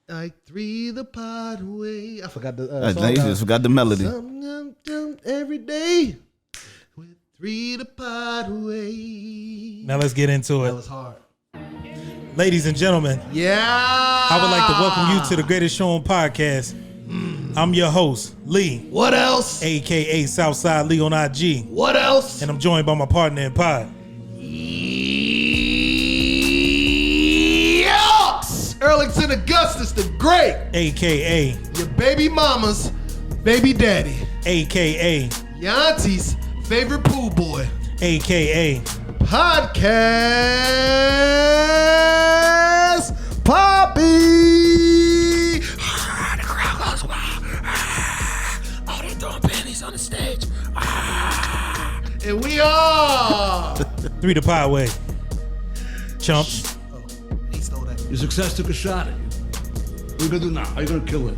Like 3ThePodWay. I forgot the song. You just forgot the melody. Every day with 3ThePodWay. Now let's get into it. That was hard. Ladies and gentlemen. Yeah. I would like to welcome you to the Greatest Show on Podcast. I'm your host, Lee. What else? AKA Southside Lee on IG. What else? And I'm joined by my partner in pod. Yucks! Earlington Agustas the Great. AKA your baby mama's baby daddy. AKA your auntie's favorite pool boy. AKA Podcast Poppy. The crowd goes wild. Oh, they're throwing panties on the stage. And we are 3ThePodWay. Chumps. Oh, he stole that. Your success took a shot at you. What are you gonna do now? How are you gonna kill it?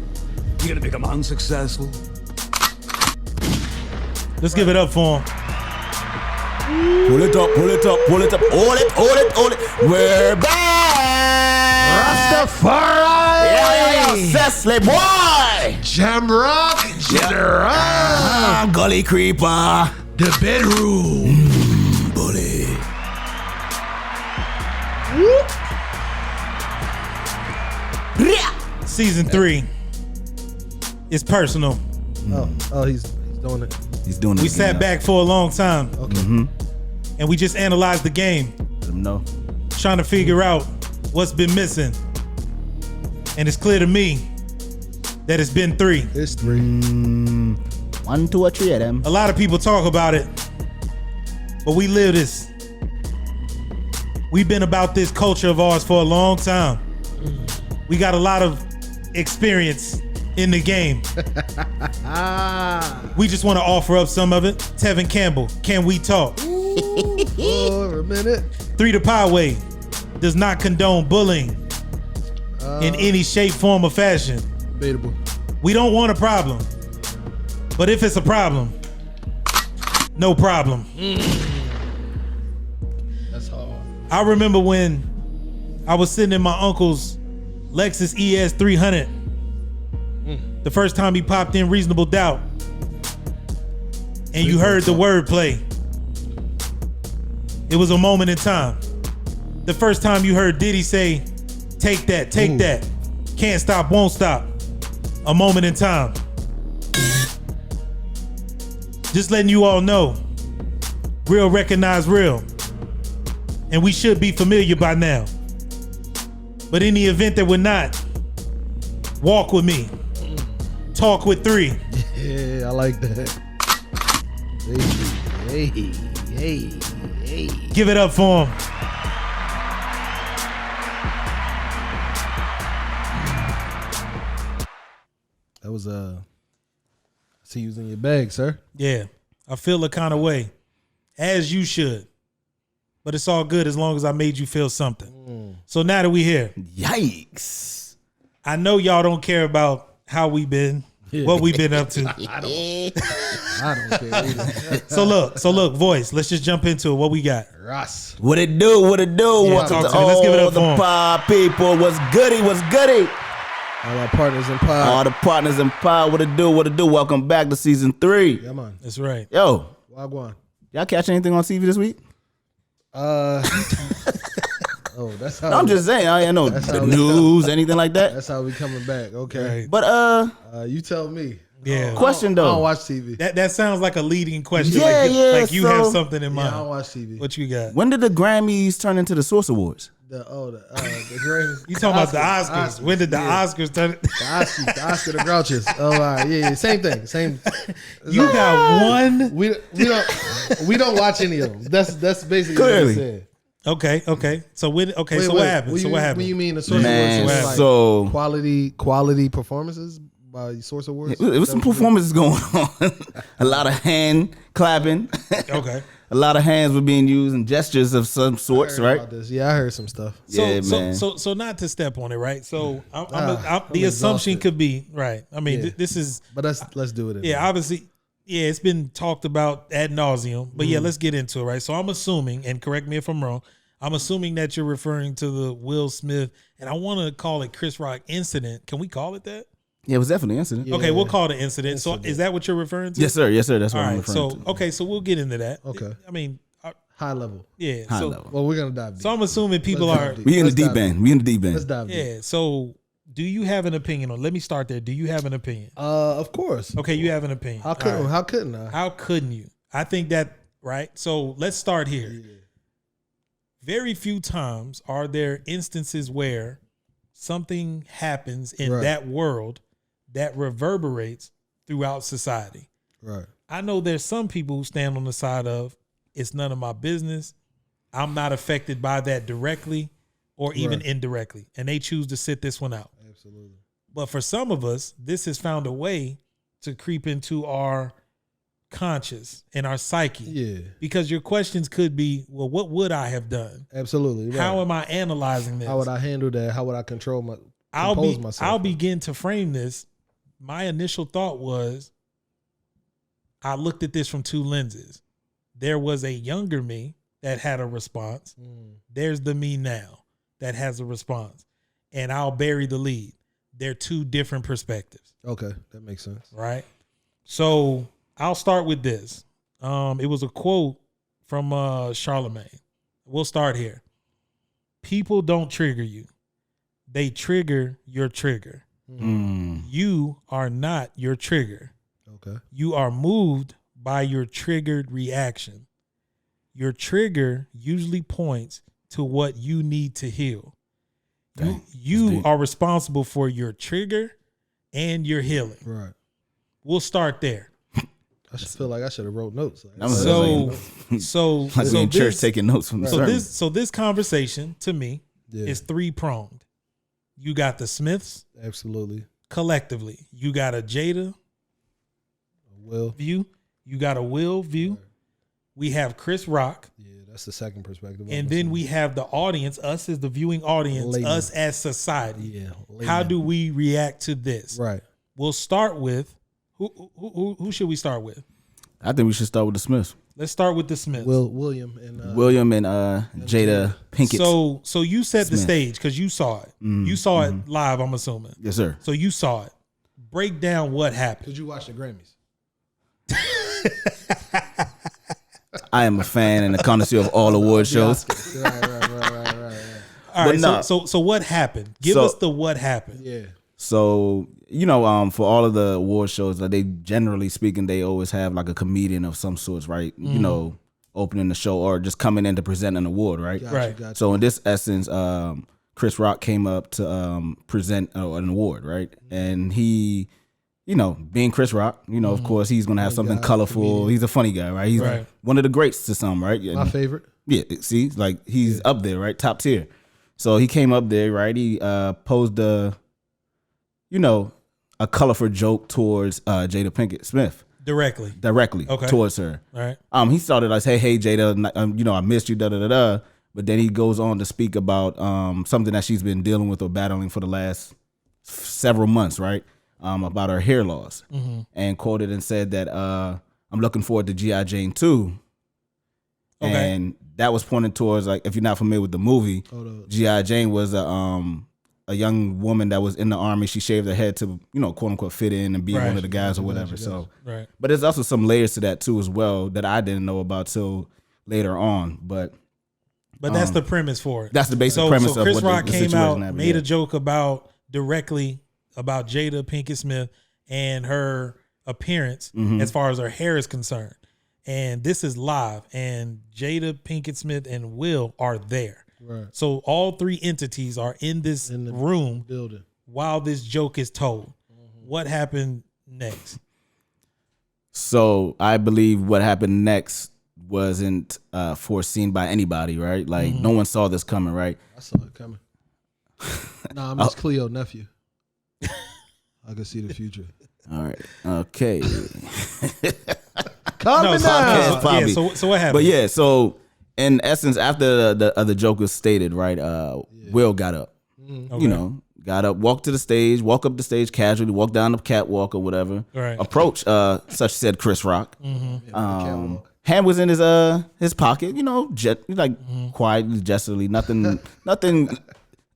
You gonna become unsuccessful? Let's give it up for him. Pull it up, pull it up, pull it up. Hold it, hold it, hold it. We're back. Rastafari. Yeah. Sesly, Bwoi. Jamrock. General. Gully creeper. The bedroom. Bully. Season 3 is personal. Oh, he's doing it. He's doing it. We sat back for a long time. Okay. And we just analyzed the game. Let him know. Trying to figure out what's been missing. And it's clear to me that it's been 3. It's 3. 1, 2, or 3 of them. A lot of people talk about it, but we live this. We've been about this culture of ours for a long time. We got a lot of experience in the game. We just want to offer up some of it. Tevin Campbell, can we talk? For a minute. 3ThePodWay does not condone bullying in any shape, form, or fashion. Debatable. We don't want a problem. But if it's a problem, no problem. That's hard. I remember when I was sitting in my uncle's Lexus ES 300. The first time he popped in Reasonable Doubt. And you heard the wordplay. It was a moment in time. The first time you heard Diddy say, take that, take that. Can't stop, won't stop. A moment in time. Just letting you all know, real recognize real. And we should be familiar by now. But in the event that we're not, walk with me. Talk with 3. Yeah, I like that. Hey. Give it up for him. That was I see you was in your bag, sir. Yeah, I feel a kind of way, as you should. But it's all good as long as I made you feel something. So now that we here, Yikes. I know y'all don't care about how we been, what we been up to. I don't care either. So look, voice. Let's just jump into it. What we got? Russ. What it do? What it do? Yeah, What's talk up to me. Let's give it up the for 'em. pod people? What's goody? What's goody? All our partners in pod. All the partners in pod. What it do? What it do? Welcome back to season 3. Come on. That's right. Yo, Wagwan. y'all catch anything on TV this week? Oh, that's how. No, I'm just saying. I know That's the how we news, anything like that. That's how we coming back. Okay. Right. But You tell me. Yeah. question I though. don't watch TV. That sounds like a leading question. Yeah, like, yeah, like you so- have something in Yeah, I don't mind. watch TV. What you got? When did the Grammys turn into the Source Awards? The Grammys. You talking about the Oscars? When did the Oscars turn? The Oscar the Grouches. Oh, all right. Yeah. Same thing. Same. You got one. We don't watch any of them. That's basically Clearly. what he said. Okay. So what happened? When So you, what happened? When you mean the Source Man, Awards, like so- quality performances by Source Awards? It was some performances going on. A lot of hand clapping. Okay. A lot of hands were being used and gestures of some I sorts, heard right? about this. Yeah, I heard some stuff. Yeah, man. So not to step on it, right? So the I'm assumption exhausted. could be right. I mean, Yeah. this is But let's do it. yeah, obviously, yeah, it's been talked about ad nauseum. But yeah, let's get into it, right? So I'm assuming, and correct me if I'm wrong, I'm assuming that you're referring to the Will Smith, and I want to call it Chris Rock incident. Can we call it that? Yeah, it was definitely an incident. Okay, we'll call it incident. So is that what you're referring to? Yes, sir. Yes, sir. That's what All I'm right. referring So to. okay, so we'll get into that. Okay. I mean, High level. yeah. High so, level. Well, we're gonna dive deep. So I'm assuming people Let's are. dive deep. We in the Let's deep dive end. We in the deep Let's end. dive deep. Yeah. So do you have an opinion on? Let me start there. Do you have an opinion? Of course. Okay, you have an opinion. How couldn't? All right. How couldn't I? How couldn't you? I think that right. So let's start here. Yeah. Very few times are there instances where something happens in Right. that world that reverberates throughout society. Right. I know there's some people who stand on the side of it's none of my business. I'm not affected by that directly or even Right. indirectly. And they choose to sit this one out. Absolutely. But for some of us, this has found a way to creep into our conscious and our psyche. Yeah. Because your questions could be, well, what would I have done? Absolutely. Right. How am I analyzing this? How would I handle that? How would I control I'll myself? begin to frame this. My initial thought was I looked at this from two lenses. There was a younger me that had a response. There's the me now that has a response. And I'll bury the lead. They're two different perspectives. Okay, that makes sense. Right? So I'll start with this. It was a quote from Charlemagne. We'll start here. People don't trigger you. They trigger your trigger. You are not your trigger. Okay. You are moved by your triggered reaction. Your trigger usually points to what you need to heal. Dang, You are responsible for your trigger and your healing. Right. We'll start there. I should feel like I should have wrote notes. That was So like we in church this, taking notes from the sermon. so this conversation to me Yeah. is three-pronged. You got the Smiths Absolutely. collectively. You got a Jada Will. view. You got a Will view. Right. We have Chris Rock. Yeah, that's the second perspective. And then we have the audience, us as the viewing audience, Layman. us as society. Yeah. How layman. do we react to this? Right. We'll start with who should we start with? I think we should start with the Smiths. Let's start with the Smiths. William and William and Jada Pinkett. So you set the Smith. stage because you saw it. You saw it live, I'm assuming. Yes, sir. So you saw it. Break down what happened. Did you watch the Grammys? I am a fan and a connoisseur of all award shows. Right. All right. nah. So what happened? Give us the what happened. Yeah. So, for all of the award shows, like they generally speaking, they always have like a comedian of some sorts, right? Opening the show or just coming in to present an award, right? Gotcha. So in this essence, Chris Rock came up to present an award, right? And he, being Chris Rock, of course, he's gonna have something colorful. comedian. He's a funny guy, right? He's Right. one of the greats to some, right? My favorite. Yeah, see, like he's up there, right? Top tier. So he came up there, right? He posed a colorful joke towards Jada Pinkett Smith Directly. Okay. towards her. Right. He started like, hey Jada, I missed you, da da da da. But then he goes on to speak about something that she's been dealing with or battling for the last several months, right? About her hair loss, and quoted and said that I'm looking forward to G.I. Jane 2. Okay. And that was pointing towards, like, if you're not familiar with the movie, G.I. Jane was a young woman that was in the army. She shaved her head to, quote unquote, fit in and be one of the guys or whatever. So, Right. but there's also some layers to that too as well that I didn't know about till later on. But that's the premise for it. that's the basic premise so of Chris what Rock the came situation out, happened, made yeah. a joke directly about Jada Pinkett Smith and her appearance as far as her hair is concerned. And this is live, and Jada Pinkett Smith and Will are there. Right. So all three entities are in this In the room building. while this joke is told. What happened next? So I believe what happened next wasn't foreseen by anybody, right? Like no one saw this coming, right? I saw it coming. Nah, I'm Miss Cleo nephew. I can see the future. All right. Okay. Calm it down. Probably. Yeah, so what happened? But yeah, so in essence, after the joke was stated, right, Will got up. Okay. Got up, walk up the stage casually, walk down the catwalk or whatever. Right. Approach such said Chris Rock. Hand was in his pocket, you know, quietly, gestually, nothing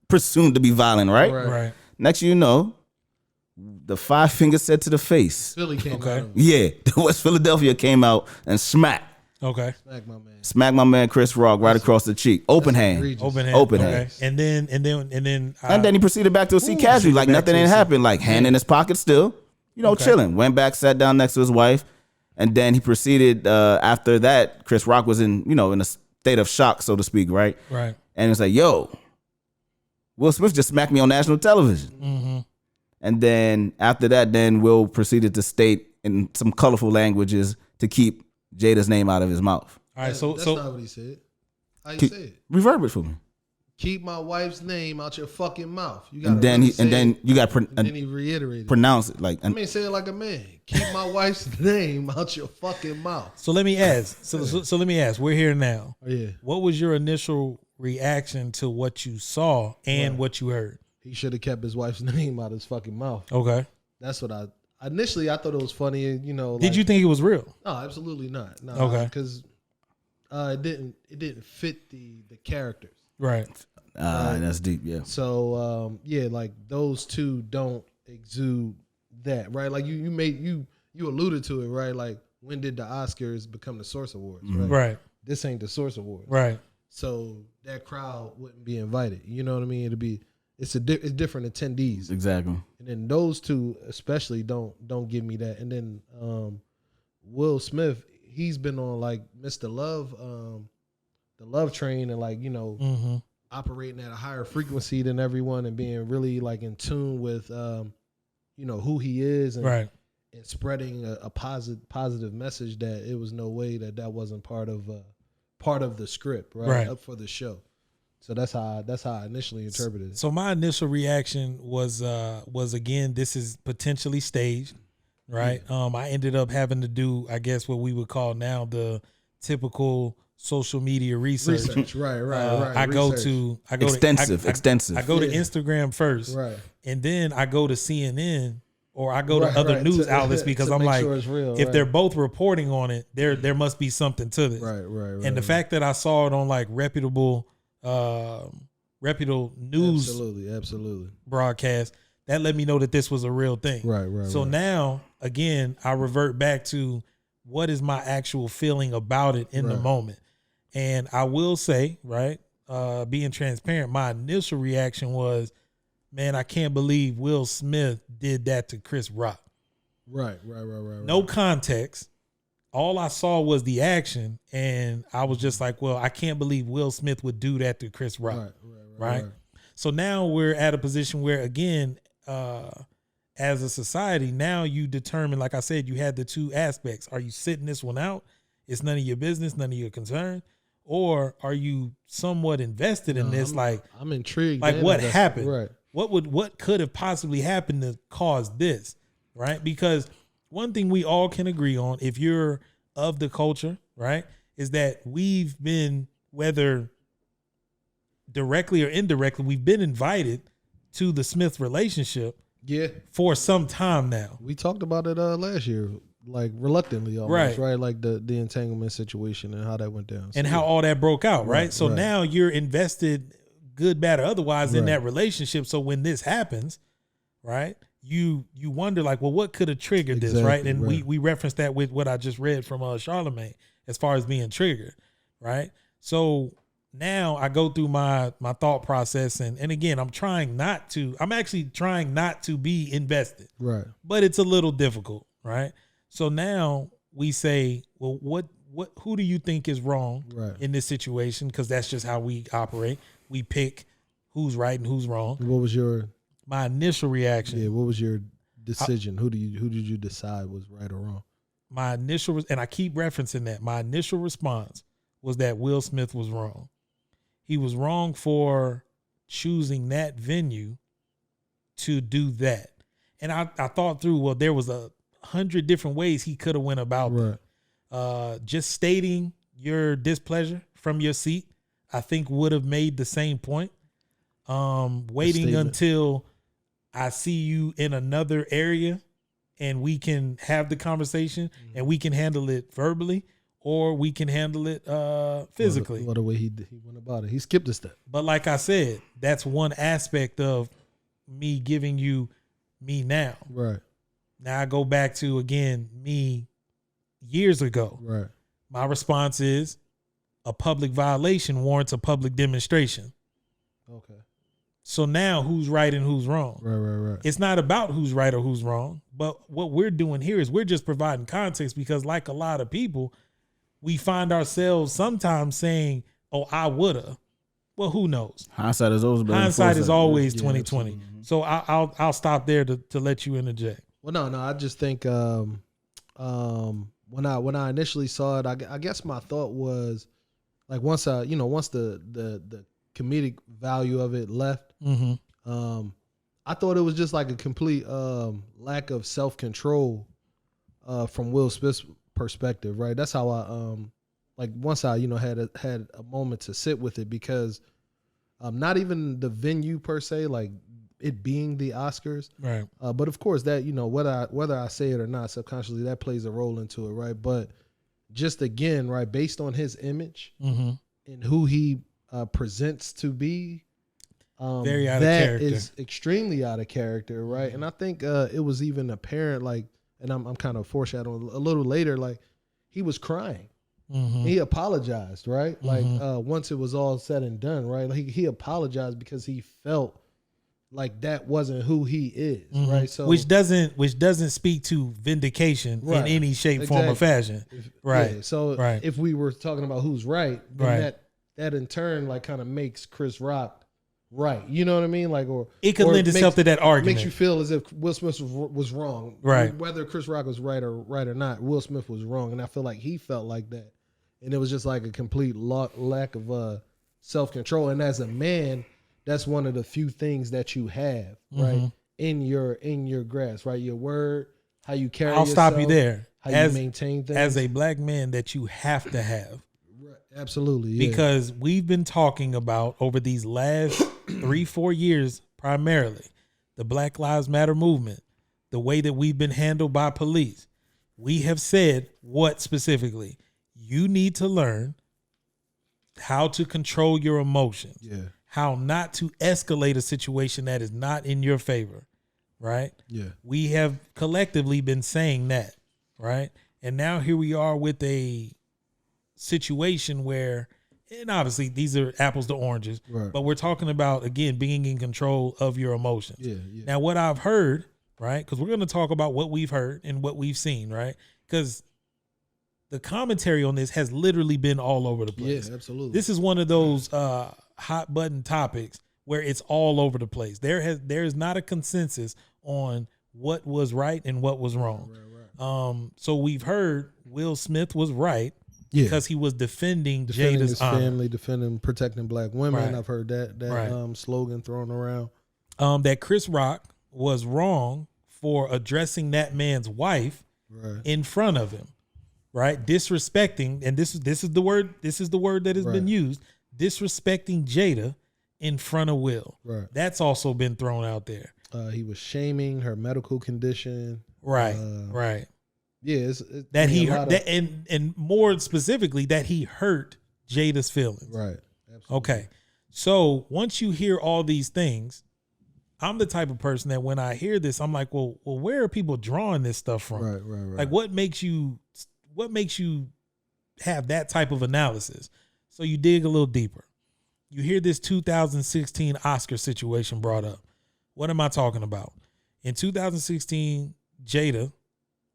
presumed to be violent, right? Right. Next you know, the 5 fingers set to the face. Philly came out of him. Yeah, the West Philadelphia came out and smacked Smack my man Chris Rock right across the cheek. Open hand. egregious. Open hand. And then And then he proceeded back to see casually, like nothing ain't happened, like hand in his pocket still, you know, chilling. Went back, sat down next to his wife, and then he proceeded. After that, Chris Rock was in a state of shock, so to speak, right? Right. And it's like, yo, Will Smith just smacked me on national television. Mm-hmm. And then after that, then Will proceeded to state in some colorful languages to keep Jada's name out of his mouth. All right, That's not what he said. How you say it? Reverb it for me. Keep my wife's name out your fucking mouth. You got And then you got to then he reiterated. pronounce it like. I mean, say it like a man. Keep my wife's name out your fucking mouth. So let me ask. So let me ask. We're here now. Oh, yeah. What was your initial reaction to what you saw and what you heard? He should have kept his wife's name out of his fucking mouth. Okay. That's what initially I thought it was funny. You know, Did you think it was real? No, absolutely not. No, Okay. because it didn't fit the characters. Right. That's deep, yeah. So like those two don't exude that, right? Like you alluded to it, right? Like when did the Oscars become the Source Awards, right? Right. This ain't the Source Awards, Right. So that crowd wouldn't be invited. You know what I mean? It's different attendees. Exactly. And then those two especially don't give me that. And then Will Smith, he's been on like Mr. Love, the Love Train, and like, you know, operating at a higher frequency than everyone and being really like in tune with you know, who he is and and spreading a positive message that it was no way that wasn't part of the script, right? Up for the show. So that's how I initially interpreted it. So my initial reaction was again, this is potentially staged, right? I ended up having to do, I guess, what we would call now the typical social media research. Right. I go to extensive. I go to Instagram first, Right. and then I go to CNN or I go to other news outlets because I'm like, sure it's real, if they're both reporting on it, there must be something to this. Right. And the fact that I saw it on like reputable news absolutely broadcast, that let me know that this was a real thing. Right. So now again, I revert back to what is my actual feeling about it in the moment. And I will say, right, being transparent, my initial reaction was, man, I can't believe Will Smith did that to Chris Rock. Right. No context. All I saw was the action, and I was just like, well, I can't believe Will Smith would do that to Chris Rock. Right. So now we're at a position where, again, as a society, now you determine, like I said, you had the two aspects. Are you sitting this one out? It's none of your business, none of your concern. Or are you somewhat invested in this? I'm intrigued. Like what happened? Right. What could have possibly happened to cause this? Right? Because one thing we all can agree on, if you're of the culture, right, is that we've been, whether directly or indirectly, we've been invited to the Smith relationship for some time now. We talked about it last year, like reluctantly almost, right? Like the entanglement situation and how that went down. And how all that broke out, right? So now you're invested, good, bad, or otherwise, in that relationship. So when this happens, right, you wonder like, well, what could have triggered this, right? And we referenced that with what I just read from Charlemagne as far as being triggered, right? So now I go through my thought process, and again, I'm actually trying not to be invested, right? But it's a little difficult, right? So now we say, well, who do you think is wrong in this situation? Because that's just how we operate. We pick who's right and who's wrong. What was my initial reaction? Yeah, what was your decision? Who did you decide was right or wrong? My initial, and I keep referencing that, my initial response was that Will Smith was wrong. He was wrong for choosing that venue to do that. And I thought through, well, there was 100 different ways he could have went about that. Just stating your displeasure from your seat, I think would have made the same point. Waiting until I see you in another area and we can have the conversation and we can handle it verbally, or we can handle it physically. What the way he went about it. He skipped a step. But like I said, that's one aspect of me giving you me now. Right. Now I go back to, again, me years ago. Right. My response is a public violation warrants a public demonstration. Okay. So now who's right and who's wrong? Right. It's not about who's right or who's wrong, but what we're doing here is we're just providing context, because like a lot of people, we find ourselves sometimes saying, oh, I woulda. Well, who knows? Hindsight is always Hindsight is always 20/20. absolutely. So I'll stop there to let you interject. Well, no, I just think when I initially saw it, I guess my thought was like once the comedic value of it left, I thought it was just like a complete lack of self-control from Will Smith's perspective, right? That's how I like once I had a moment to sit with it, because not even the venue per se, like it being the Oscars, Right. But of course that whether I say it or not, subconsciously that plays a role into it, right? But just again, right, based on his image and who he presents to be, Very out of that character. is extremely out of character, right? And I think it was even apparent, like, and I'm kind of foreshadowing a little later, like he was crying. He apologized, right? Like once it was all said and done, right? Like he apologized because he felt like that wasn't who he is, right? So which doesn't speak to vindication in any shape, form, or fashion, right? Yeah, so if we were talking about who's right, then that in turn like kind of makes Chris Rock right. You know what I mean? Like, or it could lend itself to that argument. Makes you feel as if Will Smith was wrong, right? Whether Chris Rock was right or not, Will Smith was wrong, and I feel like he felt like that, and it was just like a complete lack of self-control. And as a man, that's one of the few things that you have, right, in your grasp, right? Your word, how you carry yourself. I'll stop you there. How you maintain things as a black man that you have to have. Right. Absolutely, yeah. Because we've been talking about over these last 3-4 years, primarily the Black Lives Matter movement, the way that we've been handled by police. We have said what specifically? You need to learn how to control your emotions. Yeah. How not to escalate a situation that is not in your favor, right? Yeah. We have collectively been saying that, right? And now here we are with a situation where, and obviously these are apples to oranges, right, but we're talking about, again, being in control of your emotions. Yeah. Now, what I've heard, right, because we're going to talk about what we've heard and what we've seen, right? Because the commentary on this has literally been all over the place. Yeah, absolutely. This is one of those hot button topics where it's all over the place. There is not a consensus on what was right and what was wrong. Right. So we've heard Will Smith was right because he was defending Jada's his honor. family, protecting black women. Right. I've heard that slogan thrown around. That Chris Rock was wrong for addressing that man's wife in front of him. Right, disrespecting, and this is the word that has been used, disrespecting Jada in front of Will. Right, that's also been thrown out there. He was shaming her medical condition. Right. Yeah, it's that he hurt, and more specifically that he hurt Jada's feelings. Right. Absolutely. Okay, so once you hear all these things, I'm the type of person that when I hear this, I'm like, well, where are people drawing this stuff from? Right. Like, what makes you have that type of analysis? So you dig a little deeper. You hear this 2016 Oscar situation brought up. What am I talking about? In 2016, Jada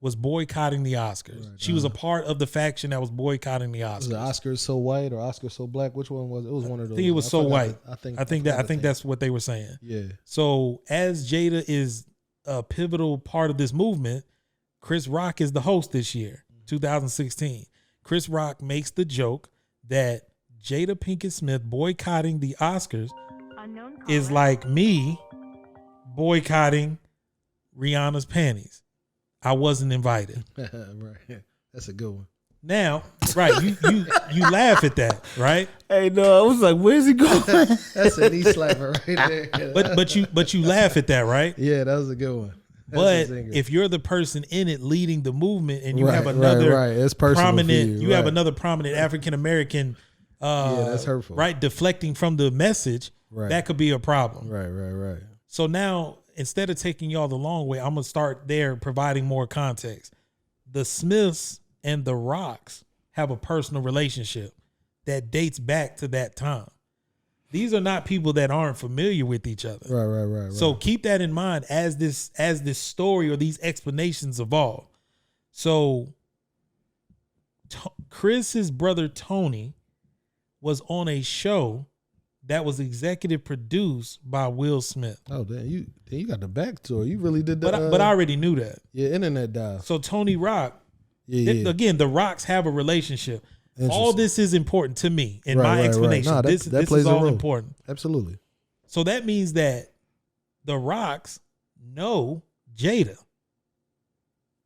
was boycotting the Oscars. Right. She was a part of the faction that was boycotting the Oscars. Was it Oscars So White or Oscars So Black? Which one was it? It was one of those. I think it was So White. I think that's what they were saying. Yeah. So as Jada is a pivotal part of this movement, Chris Rock is the host this year, 2016. Chris Rock makes the joke that Jada Pinkett Smith boycotting the Oscars is like me boycotting Rihanna's panties. I wasn't invited. Right. That's a good one. Now, right, you laugh at that, right? Hey, no, I was like, where's he going? That's a knee slapper right there. But you laugh at that, right? Yeah, that was a good one. But singer. if you're the person in it leading the movement, and you Right, have another right. It's personal prominent, for you have another prominent African American, that's hurtful. right, deflecting from the message, Right. that could be a problem. Right. So now, instead of taking y'all the long way, I'm gonna start there, providing more context. The Smiths and the Rocks have a personal relationship that dates back to that time. These are not people that aren't familiar with each other. Right. So keep that in mind as this story or these explanations evolve. So Chris's brother Tony was on a show that was executive produced by Will Smith. Oh, damn, you got the backstory. You really did that. But I already knew that. Yeah, internet dial. So Tony Rock, Yeah. again, the Rocks have a relationship. All this is important to me in my explanation. Nah, this plays is a all role. important. Absolutely. So that means that the Rocks know Jada.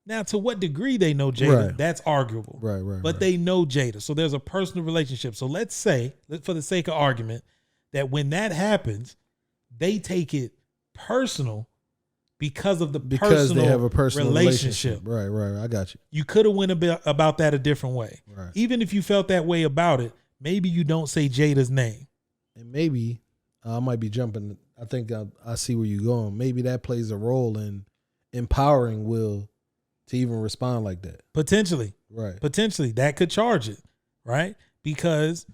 Now, to what degree they know Jada, that's arguable. Right. But they know Jada. So there's a personal relationship. So let's say, for the sake of argument, that when that happens, they take it personal because of the personal they have a personal relationship. Right. I got you. You could have went about that a different way. Right. Even if you felt that way about it, maybe you don't say Jada's name. And maybe I might be jumping. I think I see where you're going. Maybe that plays a role in empowering Will to even respond like that. Potentially. Right. Potentially. That could charge it, right? Because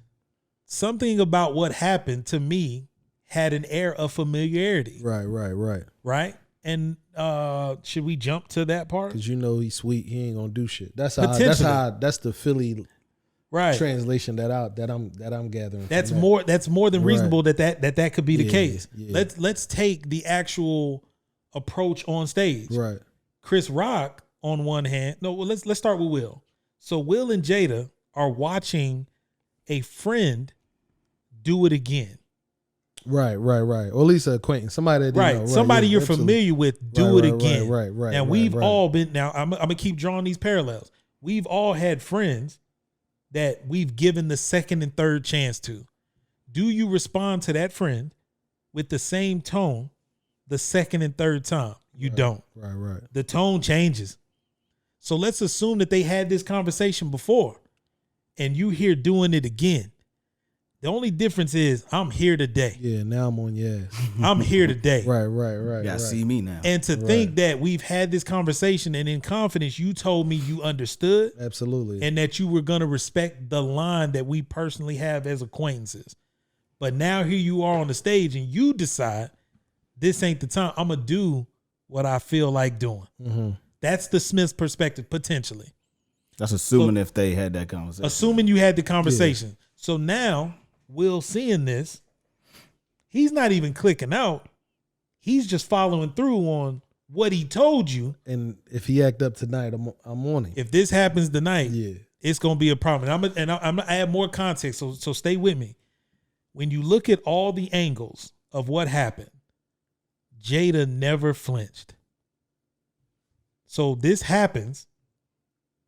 something about what happened to me had an air of familiarity. Right. And should we jump to that part? Because he's sweet. He ain't gonna do shit. That's the Philly translation that I'm gathering. That's more than reasonable that could be the case. Yeah. Let's take the actual approach on stage. Right. Chris Rock on one hand. No, well, let's start with Will. So Will and Jada are watching a friend do it again. Right. Or at least an acquaintance. Somebody that right. Know. Somebody you're absolutely. familiar with do it again. Right. Now we've all been. Now I'm gonna keep drawing these parallels. We've all had friends that we've given the second and third chance to. Do you respond to that friend with the same tone the second and third time? You don't. Right. The tone changes. So let's assume that they had this conversation before and you here doing it again. The only difference is I'm here today. Yeah, now I'm on your ass. I'm here today. Right. Yeah, see me now. And to think that we've had this conversation and in confidence you told me you understood. Absolutely. And that you were going to respect the line that we personally have as acquaintances. But now here you are on the stage and you decide this ain't the time. I'm going to do what I feel like doing. Mm-hmm. That's the Smith's perspective, potentially. That's assuming if they had that conversation. Assuming you had the conversation. Yeah. So now, Will seeing this, he's not even clicking out. He's just following through on what he told you. And if he act up tonight, I'm on him. If this happens tonight, it's going to be a problem. I'm going to add more context, so stay with me. When you look at all the angles of what happened, Jada never flinched. So this happens.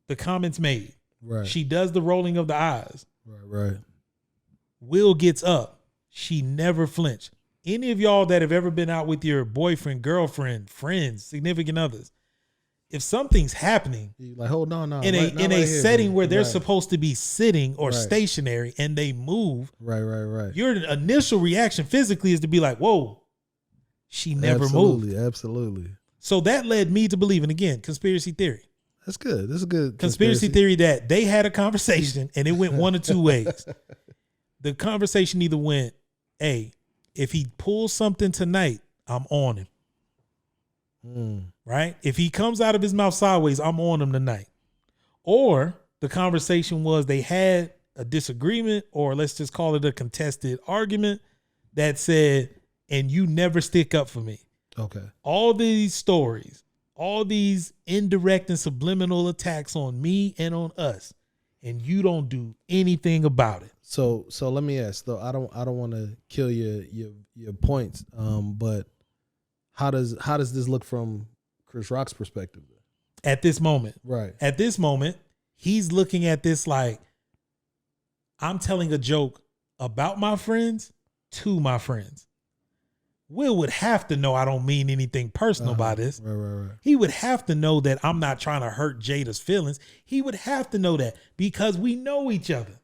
The comments made. Right. She does the rolling of the eyes. Right. Will gets up. She never flinched. Any of y'all that have ever been out with your boyfriend, girlfriend, friends, significant others, if something's happening, like hold on, in a setting where they're supposed to be sitting or stationary and they move, right. Your initial reaction physically is to be like, "Whoa, she never moved." Absolutely. So that led me to believe, and again, conspiracy theory. That's good. This is a good conspiracy theory that they had a conversation and it went one of two ways. The conversation either went, hey, if he pulls something tonight, I'm on him. Right? If he comes out of his mouth sideways, I'm on him tonight. Or the conversation was they had a disagreement, or let's just call it a contested argument that said, and you never stick up for me. Okay. All these stories, all these indirect and subliminal attacks on me and on us, and you don't do anything about it. So let me ask though. I don't want to kill your points. But how does this look from Chris Rock's perspective? At this moment, right? At this moment, he's looking at this like I'm telling a joke about my friends to my friends. Will would have to know I don't mean anything personal by this. Right. He would have to know that I'm not trying to hurt Jada's feelings. He would have to know that because we know each other.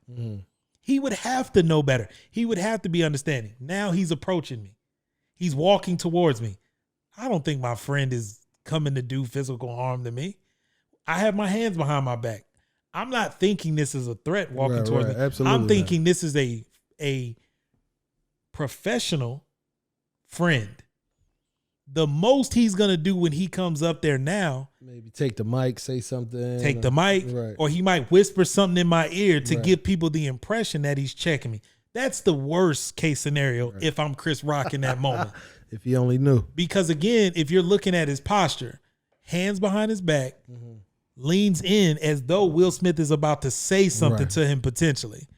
He would have to know better. He would have to be understanding. Now he's approaching me. He's walking towards me. I don't think my friend is coming to do physical harm to me. I have my hands behind my back. I'm not thinking this is a threat walking towards me. Absolutely I'm thinking this is a professional friend. The most he's going to do when he comes up there now, maybe take the mic, say something. take the mic, Right. or he might whisper something in my ear to Right. give people the impression that he's checking me. That's the worst case scenario if I'm Chris Rock in that moment. If he only knew. Because again, if you're looking at his posture, hands behind his back, leans in as though Will Smith is about to say something Right. to him potentially.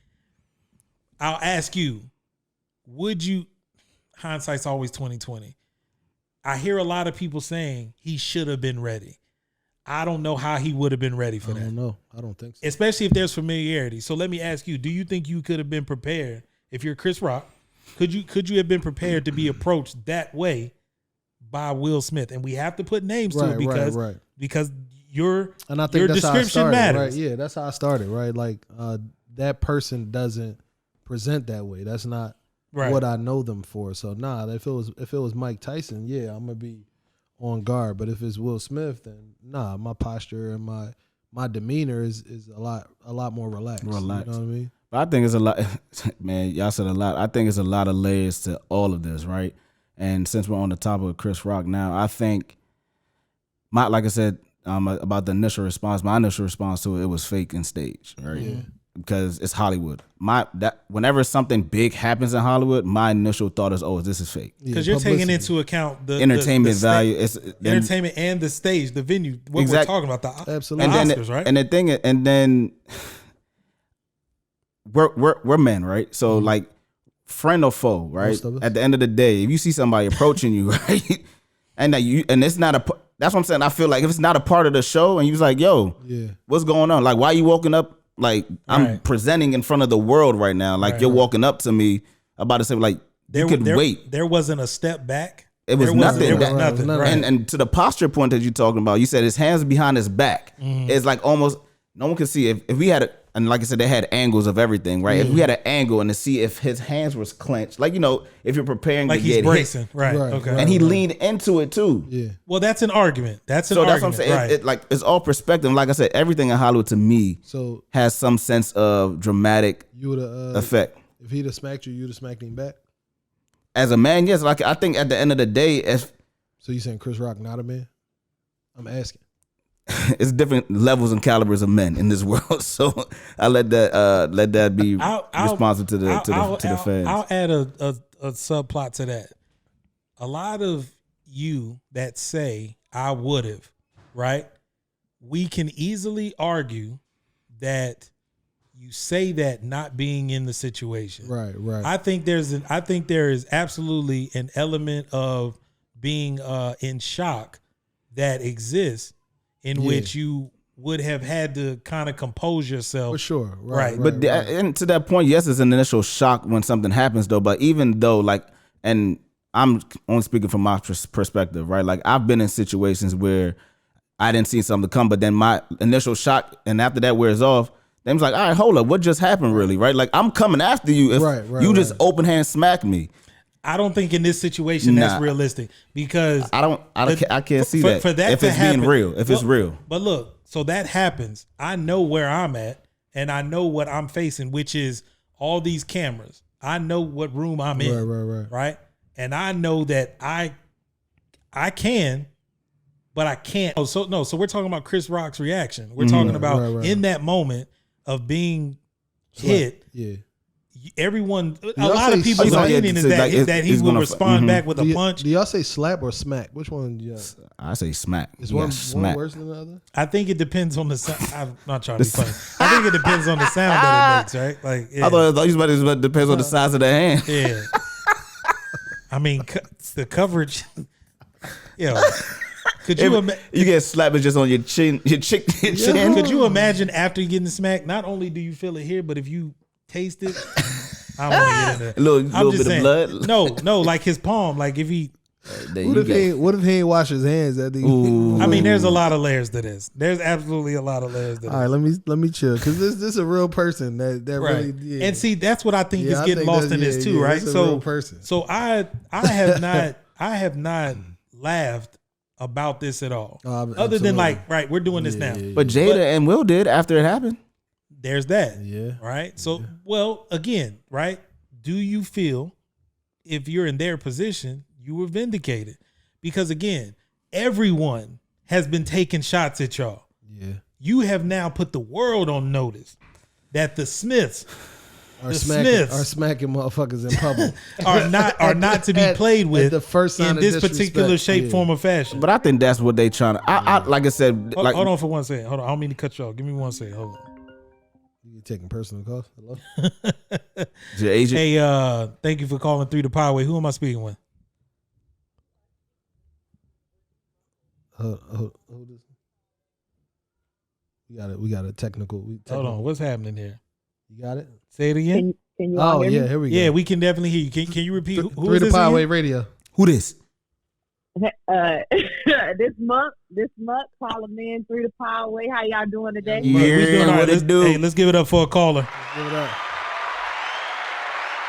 I'll ask you, would you, hindsight's always 20/20. I hear a lot of people saying he should have been ready. I don't know how he would have been ready for I that. don't know. I don't think so. Especially if there's familiarity. So let me ask you, do you think you could have been prepared if you're Chris Rock? Could you have been prepared to be approached that way by Will Smith? And we have to put names to it because your And I think your that's how I description started, matters. right? Yeah, that's how I started, right? Like that person doesn't present that way. That's not Right. what I know them for. So if it was Mike Tyson, yeah, I'm gonna be on guard. But if it's Will Smith, then my posture and my demeanor is a lot more relaxed. Relaxed. You know what I mean? But I think it's a lot, man. Y'all said a lot. I think it's a lot of layers to all of this, right? And since we're on the topic of Chris Rock now, I think like I said about the initial response, my initial response to it was fake and staged, right? Yeah. Because it's Hollywood. Whenever something big happens in Hollywood, my initial thought is, this is fake. Because you're taking into account the entertainment the value. entertainment and the stage, the venue. What we're talking about, the Absolutely. Oscars, right? And the thing, and then we're men, right? So like, friend or foe, right? Most of us. At the end of the day, if you see somebody approaching you, right, and it's not that's what I'm saying. I feel like if it's not a part of the show, and you was like, "Yo, what's going on? Like, why you walking up?" Like I'm presenting in front of the world right now. Like you're walking up to me about to say, like, you could wait. There wasn't a step back. It was nothing. There was nothing. Right. And to the posture point that you're talking about, you said his hands behind his back. It's like almost no one can see if we had and like I said, they had angles of everything, right? If we had an angle and to see if his hands was clenched, like if you're preparing like to he's get bracing, hit, right? Okay. And he leaned into it too. Yeah. Well, that's an argument. That's what I'm saying. Right. It's all perspective. Like I said, everything in Hollywood to me has some sense of dramatic effect. If he'd have smacked you, you'd have smacked him back. As a man, yes. Like I think at the end of the day, so you saying Chris Rock not a man? I'm asking. It's different levels and calibers of men in this world, so I let that be responsive to the fans. I'll add a subplot to that. A lot of you that say I would have, right? We can easily argue that you say that not being in the situation, right? I think there is absolutely an element of being in shock that exists. In which you would have had to kind of compose yourself. For sure. Right. But and to that point, yes, it's an initial shock when something happens though. But even though and I'm only speaking from my perspective, right? Like I've been in situations where I didn't see something come, but then my initial shock and after that wears off, then it's like, all right, hold up. What just happened really, right? Like I'm coming after you if you just open hand smack me. I don't think in this situation that's realistic because I can't see that. For that if to it's happen, being real, if it's real. But look, so that happens. I know where I'm at and I know what I'm facing, which is all these cameras. I know what room I'm in. Right. And I know that I can, but I can't. So we're talking about Chris Rock's reaction. We're talking about in that moment of being hit. Yeah. Everyone, a lot of people's opinion is that he will respond back with a punch. Do y'all say slap or smack? Which one? Yeah, I say smack. Is one worse than the other? I think it depends on the sound. I'm not trying to be funny. I think it depends on the sound that it makes, right? Like, I thought you was about to depends on the size of the hand. Yeah. I mean, the coverage. Could you you get slapped just on your chin, your chin. Could you imagine after you getting smacked? Not only do you feel it here, but if you taste it, I don't want to get into that. A little I'm bit just saying, of blood. No, like his palm. Like if he, What if he ain't wash his hands at the? I mean, there's a lot of layers to this. There's absolutely a lot of layers to this. All right, let me chill because this is a real person that Right. really. Yeah. And see, that's what I think is I getting think lost in that's- this yeah, too, yeah, right? that's a real person. So I have not laughed about this at all. Other than like, right, we're doing this now. But Jada and Will did after it happened. There's that. Yeah. Right. So, well, again, right? Do you feel if you're in their position, you were vindicated? Because again, everyone has been taking shots at y'all. Yeah. You have now put the world on notice that the Smiths Are smacking motherfuckers in public. are not to be played with at the first sign in of this disrespect. particular shape, Yeah. form, or fashion. But I think that's what they trying to. I like I said. Hold, Like, hold on for 1 second. Hold on. I don't mean to cut you off. Give me 1 second. Hold on. You taking personal calls? Hello. your agent. Hey, thank you for calling 3ThePodWay. Who am I speaking with? Who this? We got a technical. Hold on. What's happening here? You got it? Say it again. Can you all Oh hear yeah, me? here we go. Yeah, we can definitely hear you. Can you repeat? Who Through is the this Poway again? Radio. Who this? This month, calling in through the Poway. How y'all doing today? Yeah, We doing all right. what it do? Hey, let's give it up for a caller. Give it up.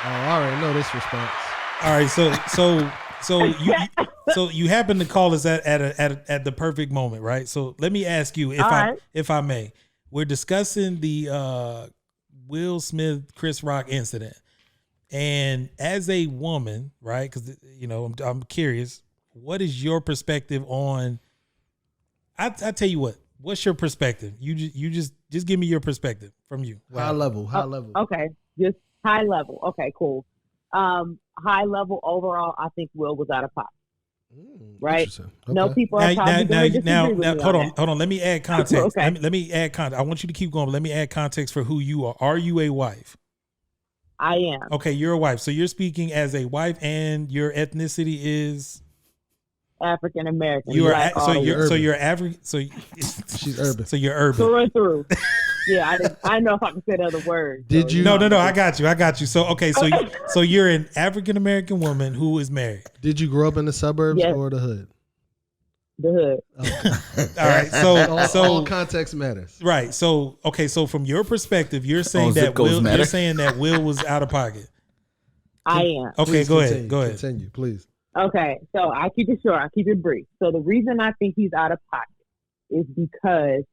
Oh, I already know this response. All right, so you happen to call us at the perfect moment, right? So let me ask you, if I may, we're discussing the Will Smith Chris Rock incident, and as a woman, right? Because I'm curious, what is your perspective on? I tell you what. What's your perspective? You just give me your perspective from you. High level. Okay, just high level. Okay, cool. High level overall, I think Will was out of pocket. Right? Interesting. Okay. No, people are probably going to disagree with me hold on on. Let me add context. Okay. Let me add context. I want you to keep going, but let me add context for who you are. Are you a wife? I am. Okay, you're a wife. So you're speaking as a wife, and your ethnicity is African American. you are. Black, So all you're. over. So you're average. So She's urban. So you're urban. Through and through. Yeah, I know if I can say the other words. Did you- No. I got you. So okay. So you're an African American woman who is married. Did you grow up in the suburbs Yes. or the hood? The hood. Okay. All right. all context matters. Right. So okay. So from your perspective, you're saying zip that codes Will. matter. You're saying that Will was out of pocket. I am. Okay. Please Go continue. ahead. Go ahead. Continue, please. Okay, so I keep it short. I keep it brief. So the reason I think he's out of pocket is because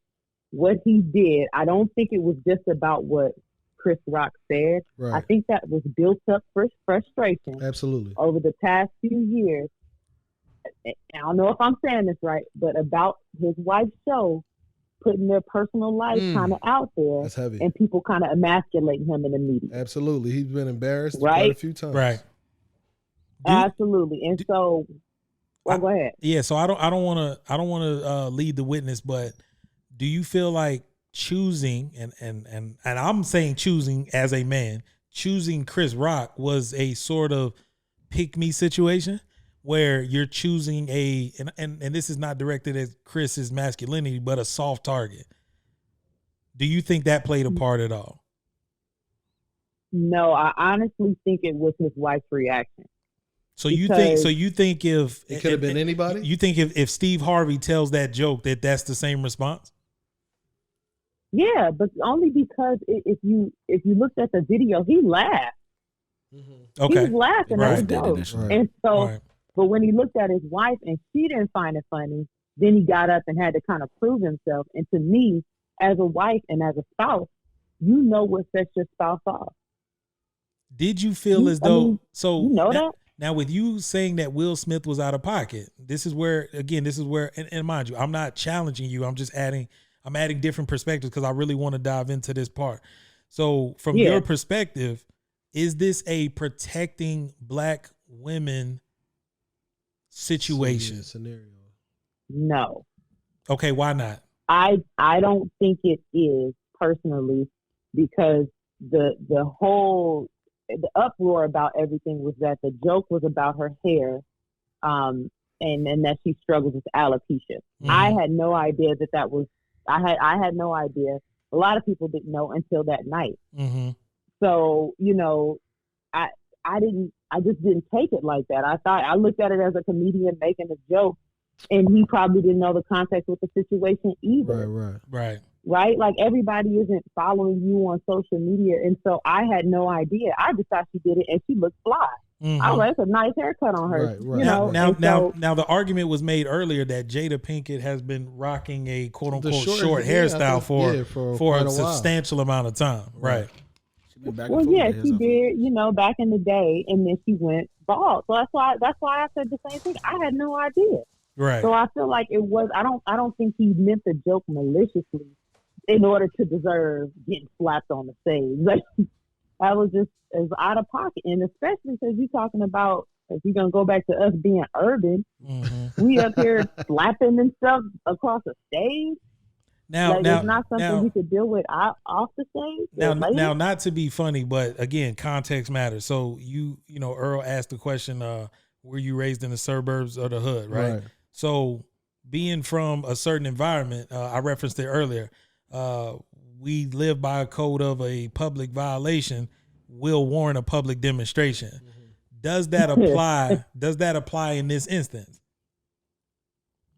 what he did, I don't think it was just about what Chris Rock said. Right. I think that was built up frustration Absolutely. over the past few years. I don't know if I'm saying this right, but about his wife's show putting their personal life kind of out there, That's heavy. and people kind of emasculating him in the media. Absolutely. He's been embarrassed Right? quite a few times. Right. Absolutely. And so, well, go ahead. Yeah. So I don't want to lead the witness, but do you feel like choosing and I'm saying choosing as a man, choosing Chris Rock was a sort of pick me situation where you're choosing and this is not directed at Chris's masculinity, but a soft target. Do you think that played a part at all? No, I honestly think it was his wife's reaction. So Because- you think if It could have been anybody? You think if Steve Harvey tells that joke that's the same response? Yeah, but only because if you looked at the video, he laughed. Okay. He was laughing Right. at the joke. Right. And so, Right. but when he looked at his wife and she didn't find it funny, then he got up and had to kind of prove himself. And to me, as a wife and as a spouse, you know what sets your spouse off. Did you feel as I though mean, so you know now, that? now with you saying that Will Smith was out of pocket, this is where and mind you, I'm not challenging you. I'm adding different perspectives because I really want to dive into this part. So from Yeah. your perspective, is this a protecting black women situation? Scenario. No. Okay, why not? I don't think it is personally, because the uproar about everything was that the joke was about her hair, and that she struggles with alopecia. Mhm. I had no idea that was. I had no idea. A lot of people didn't know until that night. Mm-hmm. So I just didn't take it like that. I looked at it as a comedian making a joke, and he probably didn't know the context with the situation either. Right? Like, everybody isn't following you on social media. And so I had no idea. I just thought she did it and she looked fly. I was like, that's a nice haircut on her. You know? Now the argument was made earlier that Jada Pinkett has been rocking a quote unquote short hairstyle for a substantial amount of time. Right. Well, yeah, she did, you know, back in the day, and then she went bald. So that's why I said the same thing. I had no idea. Right. So I feel like it was, I don't think he meant the joke maliciously in order to deserve getting slapped on the stage. Like, that was just as out of pocket. And especially because you're talking about, if you're going to go back to us being urban, we up here slapping and stuff across the stage. Now, it's not something we could deal with off the stage. Now, not to be funny, but again, context matters. So you know, Earl asked the question, were you raised in the suburbs or the hood, right? So being from a certain environment, I referenced it earlier, we live by a code of a public violation will warrant a public demonstration. Does that apply? Does that apply in this instance?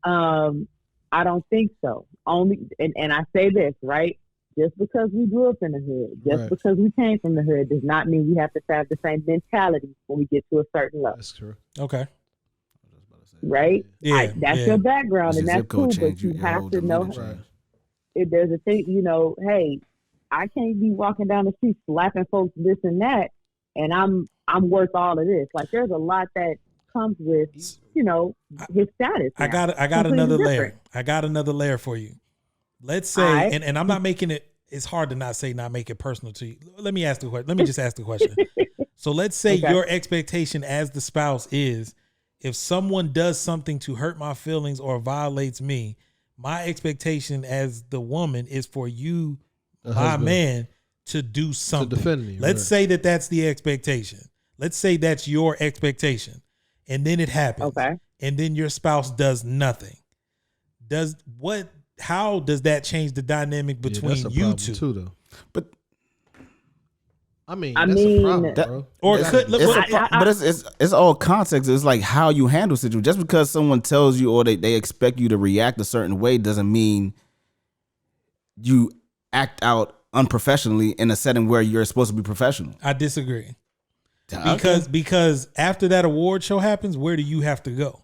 I don't think so. And I say this, right? Just because we grew up in the hood, just because we came from the hood, does not mean we have to have the same mentality when we get to a certain level. That's true. Okay. Right? Yeah. That's your background, and that's cool, but you have to know if there's a thing, you know, hey, I can't be walking down the street slapping folks this and that, and I'm worth all of this. Like, there's a lot that comes with, you know, his status. I got another layer. I got another layer for you. Let's say, and I'm not making it, it's hard to not make it personal to you. Let me just ask the question. So let's say your expectation as the spouse is, if someone does something to hurt my feelings or violates me, my expectation as the woman is for you, my man, to do something. To defend me. Let's say that's the expectation. Let's say that's your expectation. And then it happens. Okay. And then your spouse does nothing. How does that change the dynamic between you two? Too, though. But I mean, that's a problem, bro. Or it could, but it's all context. It's like how you handle situation. Just because someone tells you or they expect you to react a certain way doesn't mean you act out unprofessionally in a setting where you're supposed to be professional. I disagree. Because after that award show happens, where do you have to go?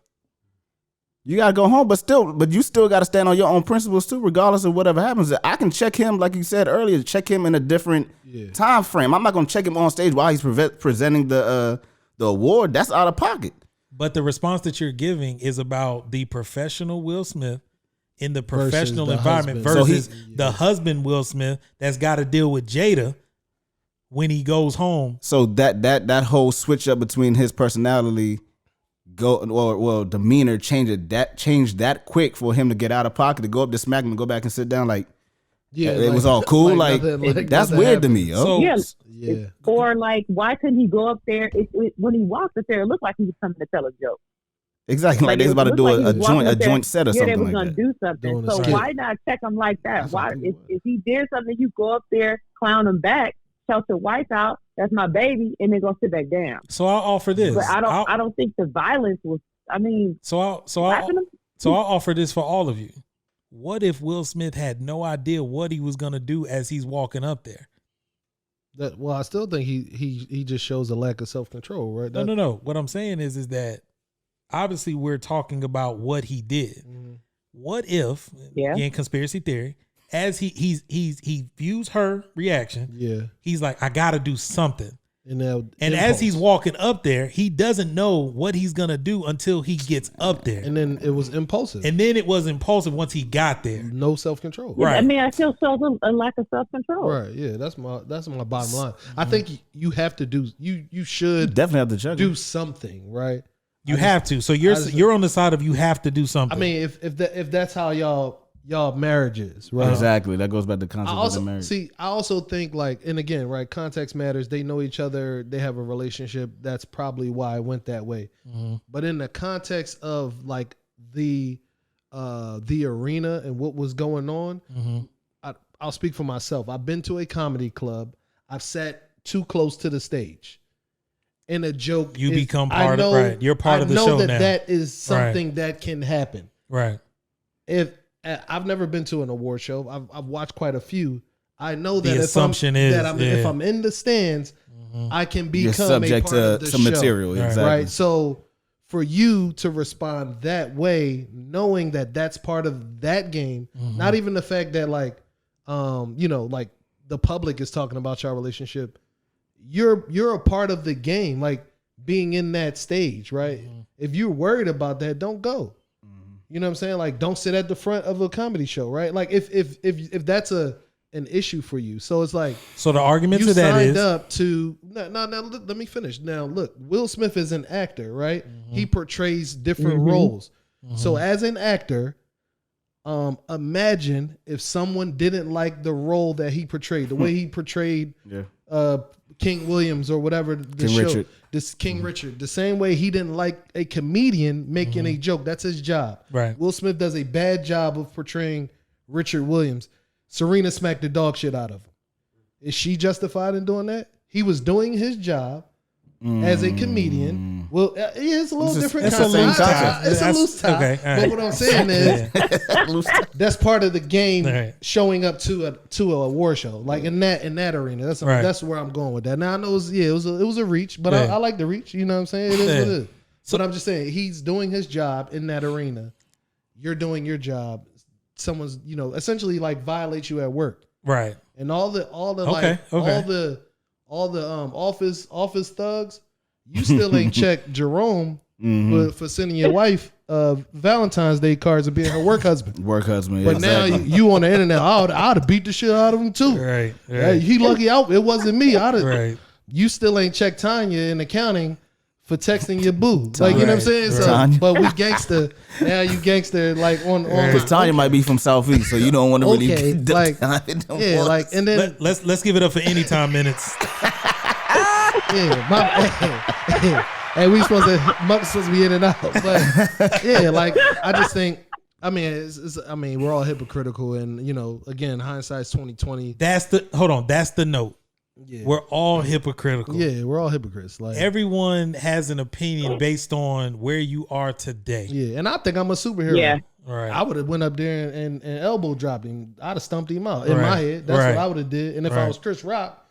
You gotta go home, but you still gotta stand on your own principles too, regardless of whatever happens. I can check him, like you said earlier, check him in a different time frame. I'm not gonna check him on stage while he's presenting the award. That's out of pocket. But the response that you're giving is about the professional Will Smith in the professional environment versus the husband Will Smith that's got to deal with Jada when he goes home. So that whole switch up between his personality demeanor changed that quick for him to get out of pocket, to go up to smack him and go back and sit down, like it was all cool. Like that's weird to me, yo. So, or like, why couldn't he go up there? When he walked up there, it looked like he was coming to tell a joke. Exactly, like they was about to do a joint set or something. They was gonna do something. So why not check him like that? Why, if he did something, you go up there, clown him back, shout your wife out, that's my baby, and then go sit back down. So I'll offer this. But I don't think the violence was. I mean, I'll offer this for all of you. What if Will Smith had no idea what he was gonna do as he's walking up there? I still think he just shows a lack of self-control, right? No. What I'm saying is that obviously we're talking about what he did. Mm-hmm. What if, again, conspiracy theory, as he views her reaction, he's like, I gotta do something. And as he's walking up there, he doesn't know what he's gonna do until he gets up there. And then it was impulsive. Once he got there. No self-control. Right. I mean, I still shows a lack of self-control. Right. Yeah. That's my bottom line. I think you have to do. You should definitely have to do something. Right. You have to. So you're on the side of you have to do something. I mean, if that's how y'all marriages, right? Exactly. That goes back to context of the marriage. See, I also think, like, and again, right, context matters. They know each other. They have a relationship. That's probably why it went that way. Mm-hmm. But in the context of like the arena and what was going on, I'll speak for myself. I've been to a comedy club. I've sat too close to the stage. in a joke. You become part of right. You're part of the show now. I know that is something that can happen. Right. If I've never been to an award show, I've watched quite a few. I know that if I'm in the stands, I can become subject a part to of the some show. material, exactly. Right. So for you to respond that way, knowing that that's part of that game, not even the fact that like, like the public is talking about your relationship, you're a part of the game, like being in that stage, right? If you're worried about that, don't go. You know what I'm saying? Like, don't sit at the front of a comedy show, right? Like, if that's an issue for you, so it's like, so the argument to that is, you signed up to now. Let me finish. Now, look, Will Smith is an actor, right? He portrays different roles. So, as an actor, imagine if someone didn't like the role that he portrayed, the way he portrayed King Williams or whatever the King show. Richard. This King Richard, the same way he didn't like a comedian making a joke. That's his job. Right. Will Smith does a bad job of portraying Richard Williams. Serena smacked the dog shit out of him. Is she justified in doing that? He was doing his job as a comedian. Well, it's a little different. It's a loose tie. It's a loose tie. Okay, right. But what I'm saying is, that's part of the game. Showing up to a award show, like in that arena. That's where I'm going with that. Now I know it was a reach, but I like the reach. You know what I'm saying? It is what it is. But I'm just saying he's doing his job in that arena. You're doing your job. Someone's essentially like violates you at work, right? And all the office thugs, you still ain't checked Jerome for sending your wife Valentine's Day cards and being her work husband. But now you on the internet, I'd have beat the shit out of him too. Right. He lucky out. It wasn't me. You still ain't checked Tanya in accounting for texting your boo. Like, you know what I'm saying? So, but we gangster. Now you gangster like on because Tanya might be from Southeast, so you don't want to really like and then let's give it up for anytime minutes. Hey, we supposed to be in and out, but like I just think. I mean, we're all hypocritical, and again, hindsight's 20/20. That's the note. Yeah. We're all hypocritical. Yeah, we're all hypocrites. Like everyone has an opinion based on where you are today. Yeah, and I think I'm a superhero. Yeah, right. I would have went up there and elbow dropped him. I'd have stumped him out in my head. That's what I would have did. And if I was Chris Rock,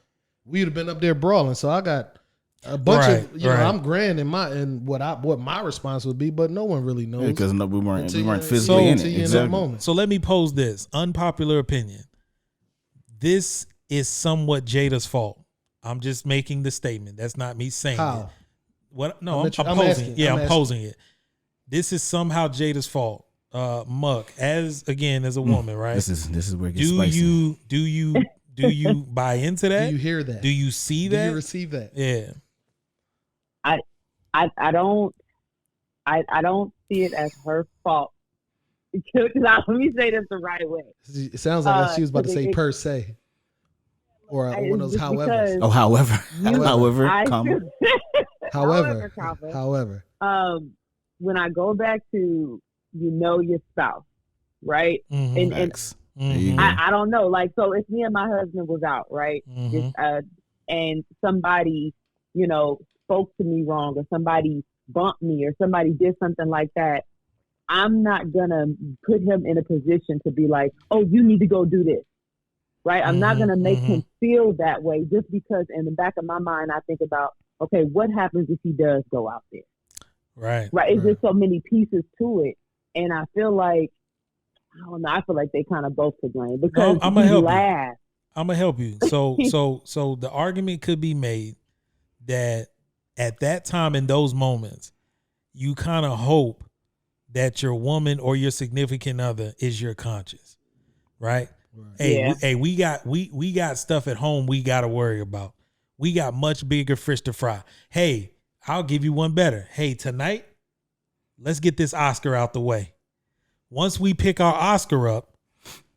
we'd have been up there brawling. So I got a bunch of I'm grand in what my response would be, but no one really knows because we weren't physically in it. Exactly. So let me pose this unpopular opinion. This is somewhat Jada's fault. I'm just making the statement. That's not me saying it. What? No, I'm posing. I'm posing it. This is somehow Jada's fault. Muck, as a woman, right? This is where it gets spicy. Do you buy into that? Do you hear that? Do you see that? Do you receive that? Yeah. I don't see it as her fault. Let me say this the right way. It sounds like she was about to say per se. Or one of those however. Oh, however. However. When I go back to your spouse, right? And I don't know. Like, so if me and my husband was out, right? And somebody, spoke to me wrong, or somebody bumped me, or somebody did something like that, I'm not gonna put him in a position to be like, oh, you need to go do this. Right? I'm not going to make him feel that way just because in the back of my mind, I think about, okay, what happens if he does go out there? Right. It's just so many pieces to it. And I feel like, I don't know, I feel like they kind of both to blame because I'm going to laugh. I'm going to help you. So the argument could be made that at that time in those moments, you kind of hope that your woman or your significant other is your conscience. Right? Hey, we got stuff at home we got to worry about. We got much bigger fish to fry. Hey, I'll give you one better. Hey, tonight, let's get this Oscar out the way. Once we pick our Oscar up,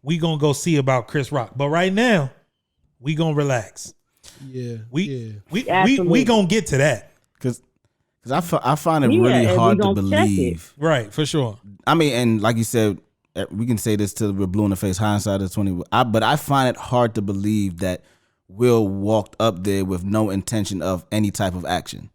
we going to go see about Chris Rock. But right now, we going to relax. Yeah. We going to get to that. Because I find it really hard to believe. Right, for sure. I mean, and like you said, we can say this till we're blue in the face, hindsight is 20. But I find it hard to believe that Will walked up there with no intention of any type of action.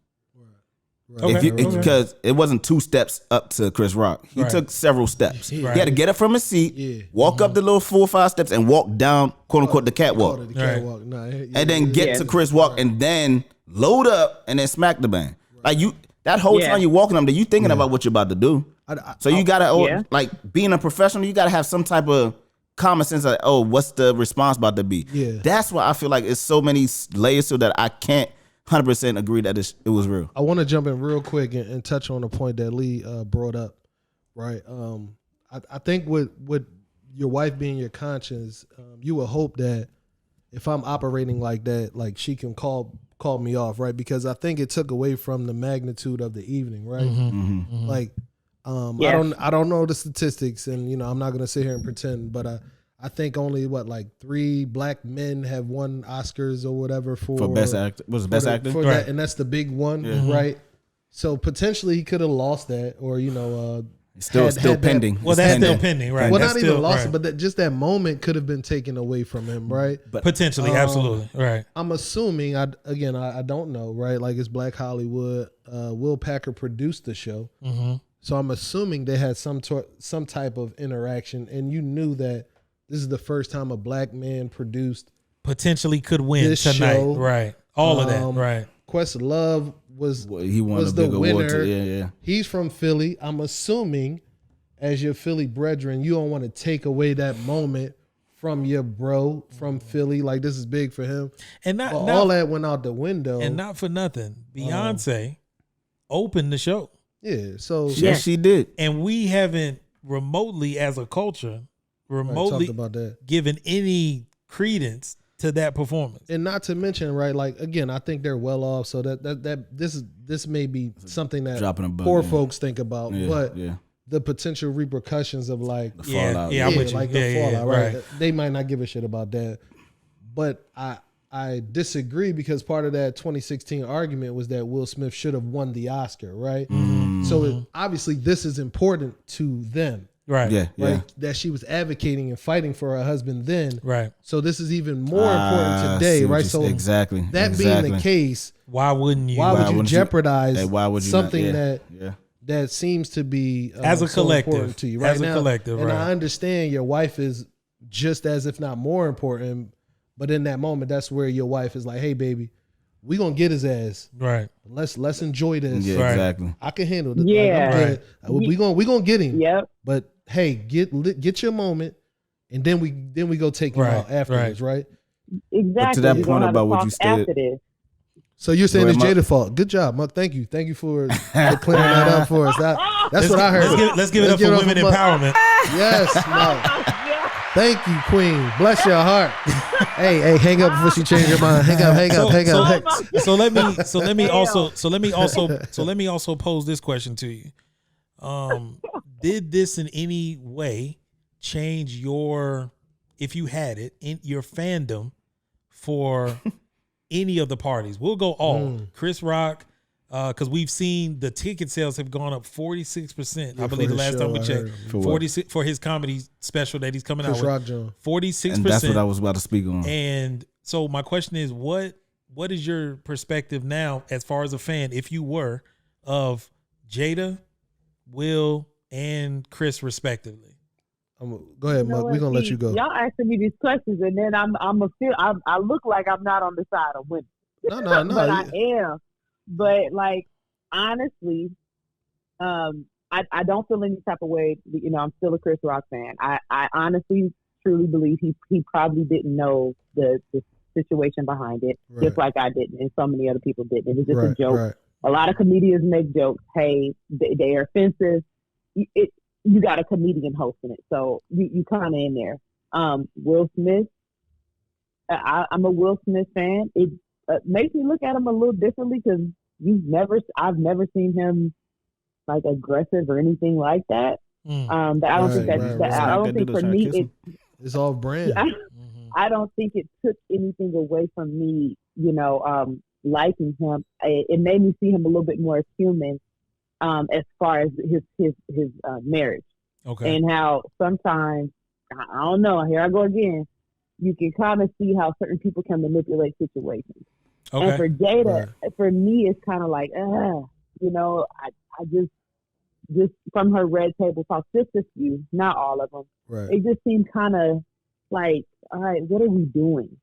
Because it wasn't 2 steps up to Chris Rock. He took several steps. He had to get up from his seat, walk up the little 4 or 5 steps, and walk down, quote unquote, the catwalk. And then get to Chris Rock, and then load up, and then smack the band. Like that whole time you're walking up there, you thinking about what you're about to do. So you gotta like being a professional, you gotta have some type of common sense of what's the response about to be. That's why I feel like it's so many layers to that I can't 100% agree that it was real. I want to jump in real quick and touch on a point that Lee brought up. Right, I think with your wife being your conscience, you would hope that if I'm operating like that, like she can call me off, right? Because I think it took away from the magnitude of the evening, right? Like. I don't know the statistics, and I'm not gonna sit here and pretend, but I think only 3 black men have won Oscars or whatever for best actor. Was it best actor? For that, and that's the big one, right? So potentially he could have lost that, or still pending. Well, that's still pending, right? Well, that's not even lost it, but just that moment could have been taken away from him, right? But potentially, absolutely, right. I'm assuming. I don't know, right? Like it's Black Hollywood. Will Packer produced the show. So I'm assuming they had some type of interaction, and you knew that this is the first time a black man produced potentially could win tonight, show. Right? All of that, right? Questlove was he won was a big the winner. Award yeah. He's from Philly. I'm assuming, as your Philly brethren, you don't want to take away that moment from your bro from Philly. Like this is big for him, and all that went out the window. And not for nothing, Beyonce opened the show. Yeah, so yes, she did, and we haven't remotely, as a culture, talked about that, given any credence to that performance. And not to mention, right? Like again, I think they're well off, so that this may be something that poor folks think about, but the potential repercussions of like the fallout, fallout, right? They might not give a shit about that, but I disagree because part of that 2016 argument was that Will Smith should have won the Oscar, right? So obviously this is important to them. Right. Yeah. That she was advocating and fighting for her husband then. Right. So this is even more important today, right? So exactly. That being the case, why would you jeopardize something that that seems to be as a collective important to you right as now? A collective, and right. I understand your wife is just as if not more important, but in that moment, that's where your wife is like, "Hey, baby, we gonna get his ass. Right. Let's enjoy this. Yeah, right. Exactly. I can handle it. Yeah. We gonna get him. Yep. But hey, get your moment, and then we go take him out afterwards, right? Exactly. But to that point about what you stated. So you're saying it's Jada's fault. Good job, Muck. Thank you for clearing that up for us. That's what I heard. Let's give it up for women empowerment. Yes, Muck. Thank you, Queen. Bless your heart. Hey, hang up before she change your mind. Hang up. So let me also pose this question to you. Did this in any way change if you had it, in your fandom for any of the parties? We'll go all Chris Rock, because we've seen the ticket sales have gone up 46%. I believe the last time we checked, 46 for his comedy special that he's coming out with. 46%. And that's what I was about to speak on. And so my question is, what is your perspective now, as far as a fan, if you were, of Jada, Will, and Chris respectively? Go ahead, Muck. We're gonna let you go. Y'all asking me these questions, and then I look like I'm not on the side of women. No. But I am. But like honestly, I don't feel any type of way. I'm still a Chris Rock fan. I honestly, truly believe he probably didn't know the situation behind it, just like I didn't, and so many other people didn't. It was just a joke. Right. A lot of comedians make jokes. Hey, they are offensive. You got a comedian hosting it, so you kind of in there. Will Smith, I'm a Will Smith fan. It makes me look at him a little differently because I've never seen him like aggressive or anything like that. But I don't think that's. I don't think for me it's all brand. I don't think it took anything away from me. Liking him. It made me see him a little bit more as human. As far as his marriage, and how sometimes I don't know. Here I go again. You can kind of see how certain people can manipulate situations. And for Jada, for me, it's kind of like, you know, I just from her Red Table Talk, just a few, not all of them. Right. It just seemed kind of like, all right, what are we doing?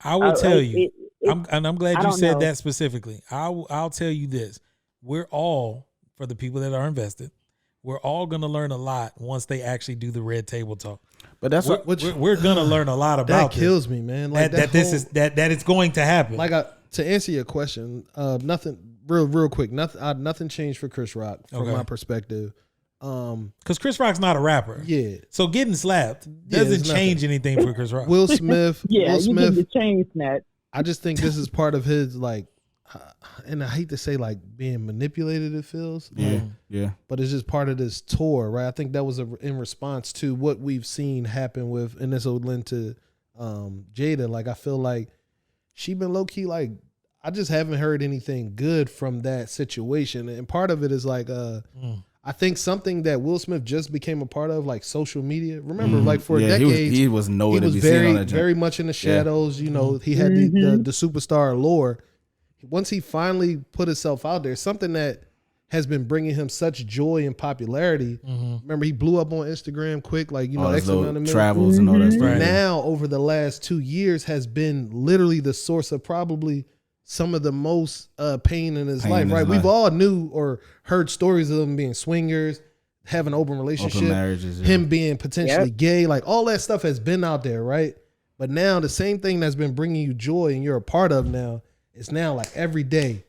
I will tell you, I'm glad you said know. that specifically. I'll tell you this. We're all, for the people that are invested, we're all going to learn a lot once they actually do the Red Table Talk. But that's we're going to learn a lot about that kills me, man. Like that it's going to happen. Like to answer your question, nothing real quick. Nothing changed for Chris Rock from my perspective. Because Chris Rock's not a rapper. Yeah. So getting slapped doesn't change anything for Chris Rock. Will Smith. Yeah, Will Smith. You get the chain snatch. I just think this is part of his like, and I hate to say like being manipulated. It feels. Yeah. But it's just part of this tour, right? I think that was in response to what we've seen happen with, and this will lend to Jada. Like I feel like she been low key like. I just haven't heard anything good from that situation, and part of it is like I think something that Will Smith just became a part of, like social media. Remember, like for decades, he was nowhere to be very, seen on that very much in the shadows. You know, he had the superstar allure. Once he finally put himself out there, something that has been bringing him such joy and popularity. Remember, he blew up on Instagram quick, like X amount of travels and all that stuff. Now, over the last 2 years, has been literally the source of probably some of the most pain in his life, right? We've all knew or heard stories of them being swingers, having open relationship, open marriages, him being potentially gay, like all that stuff has been out there, right? But now the same thing that's been bringing you joy and you're a part of now, it's now like every day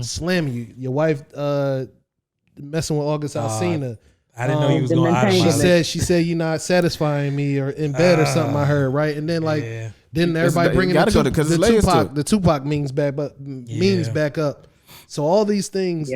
slamming you. Your wife messing with August Alsina. I didn't know he was going out of my life. She said you're not satisfying me or in bed or something. I heard, right? And then like then everybody bringing the Tupac memes back up. So all these things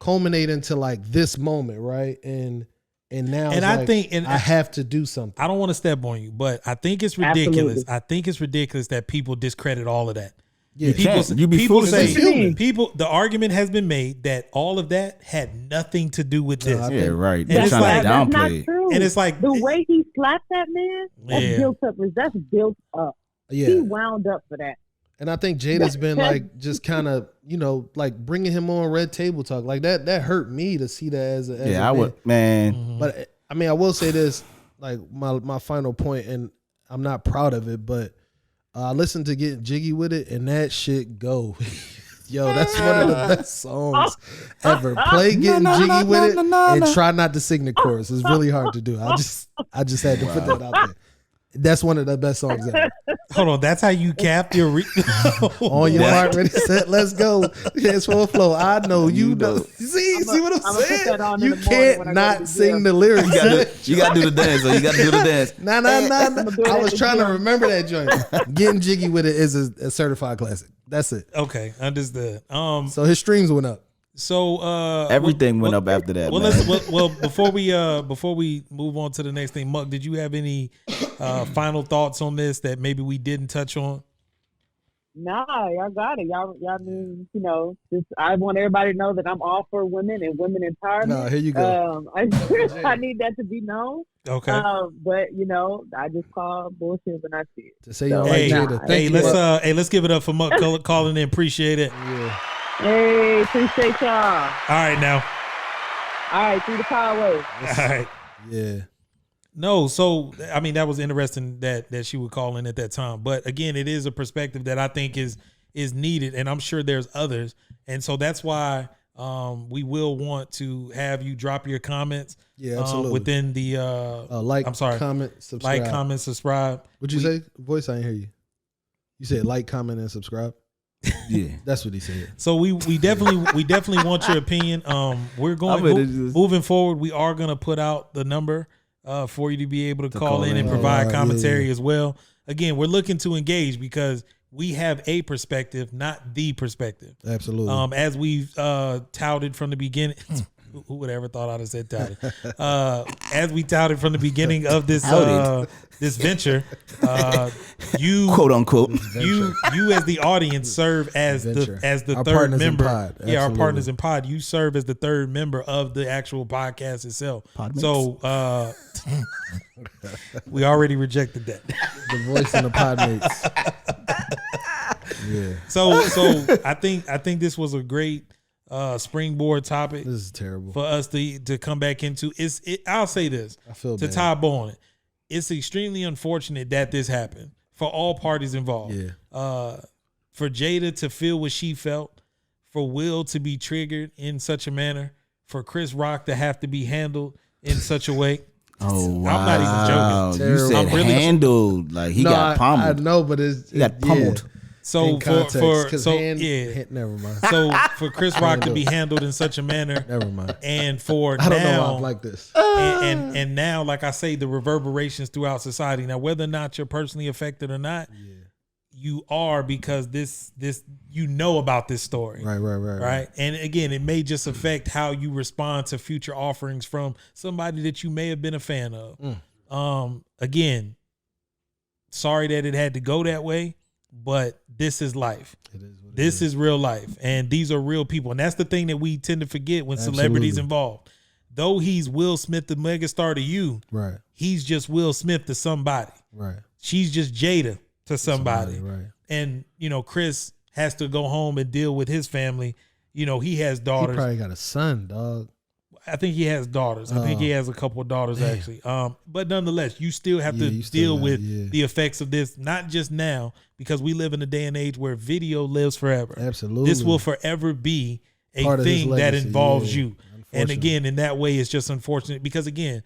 culminate into like this moment, right? And now I have to do something. I don't want to step on you, but I think it's ridiculous. Absolutely. I think it's ridiculous that people discredit all of that. Yeah, people say the argument has been made that all of that had nothing to do with this. Yeah, right. And it's like that's not true. And it's like the way he slapped that man, that's built up. That's built up. Yeah. He wound up for that. And I think Jada's been like just kind of, like bringing him on Red Table Talk. Like that hurt me to see that as I would, man. But I mean, I will say this, like my final point, and I'm not proud of it, but I listened to Getting Jiggy With It, and that shit go. Yo, that's one of the best songs ever. Play Getting Jiggy With It and try not to sing the chorus. It's really hard to do. I just had to put that out there. That's one of the best songs ever. Hold on, that's how you cap your on your heart, ready, set, let's go. It's full flow. I know you know. See what I'm saying? You can't not sing the lyrics. You gotta do the dance. You gotta do the dance. Nah. I was trying to remember that joint. Getting Jiggy With It is a certified classic. That's it. Okay, understood. So his streams went up. So everything went up after that. Well, before we move on to the next thing, Muck, did you have any final thoughts on this that maybe we didn't touch on? Nah, y'all got it. Y'all mean, just I want everybody to know that I'm all for women and women empowerment. No, here you go. I need that to be known. Okay. But I just call bullshit when I see it. To say y'all like Jada. Let's give it up for Muck calling in. Appreciate it. Yeah. Hey, appreciate y'all. All right, now. All right, 3ThePodWay. All right. Yeah. No, so I mean that was interesting that she would call in at that time. But again, it is a perspective that I think is needed, and I'm sure there's others. And so that's why we will want to have you drop your comments. Yeah, absolutely. Within the comment, subscribe. What'd you say? Voice, I didn't hear you. You said like, comment, and subscribe. Yeah, that's what he said. So we definitely want your opinion. We're going moving forward. We are going to put out the number for you to be able to call in and provide commentary as well. Again, we're looking to engage because we have a perspective, not the perspective. Absolutely. As we've touted from the beginning. Who would ever thought I'd have said touted? As we touted from the beginning of this this venture, you quote unquote you as the audience serve as the our third member. Yeah, our partners in pod. You serve as the third member of the actual podcast itself. So we already rejected that. The voice in the podmates. Yeah. So I think this was a great springboard topic. This is terrible for us to come back into. I'll say this. I feel to bad. tie a bow on it. It's extremely unfortunate that this happened for all parties involved. Yeah. For Jada to feel what she felt, for Will to be triggered in such a manner, for Chris Rock to have to be handled in such a way. Oh wow! I'm not even joking. You said really handled like he got pummeled. I know, but he got pummeled. Yeah. So never mind. So for Chris Rock to be handled in such a manner, never mind. And for I don't now, know why I'm like this. And now, like I say, the reverberations throughout society. Now, whether or not you're personally affected or not, you are, because this you know about this story. Right. And again, it may just affect how you respond to future offerings from somebody that you may have been a fan of. Again, sorry that it had to go that way. But this is life. This is real life. And these are real people. And that's the thing that we tend to forget when celebrities involved. Though he's Will Smith, the megastar to you, right? He's just Will Smith to somebody. Right. She's just Jada to somebody. Right. And, Chris has to go home and deal with his family. He has daughters. He probably got a son, dog. I think he has daughters. I think he has a couple of daughters, actually. But nonetheless, you still have to deal with the effects of this, not just now, because we live in a day and age where video lives forever. Absolutely. This will forever be a thing that involves you. And again, in that way, it's just unfortunate because, again,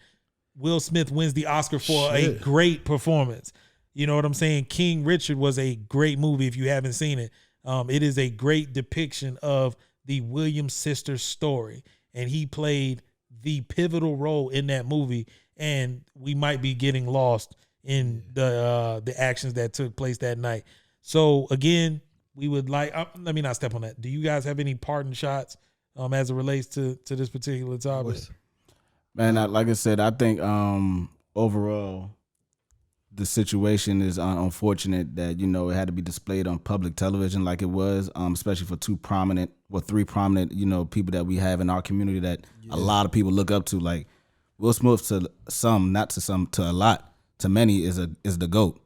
Will Smith wins the Oscar for a great performance. You know what I'm saying? King Richard was a great movie if you haven't seen it. It is a great depiction of the Williams sisters' story. And he played the pivotal role in that movie, and we might be getting lost in the actions that took place that night. So again, we would like. Let me not step on that. Do you guys have any parting shots as it relates to this particular topic? Man, like I said, I think overall the situation is unfortunate that it had to be displayed on public television like it was, especially for three prominent people that we have in our community that a lot of people look up to. Like Will Smith, to some, not to some, to a lot, to many is the GOAT,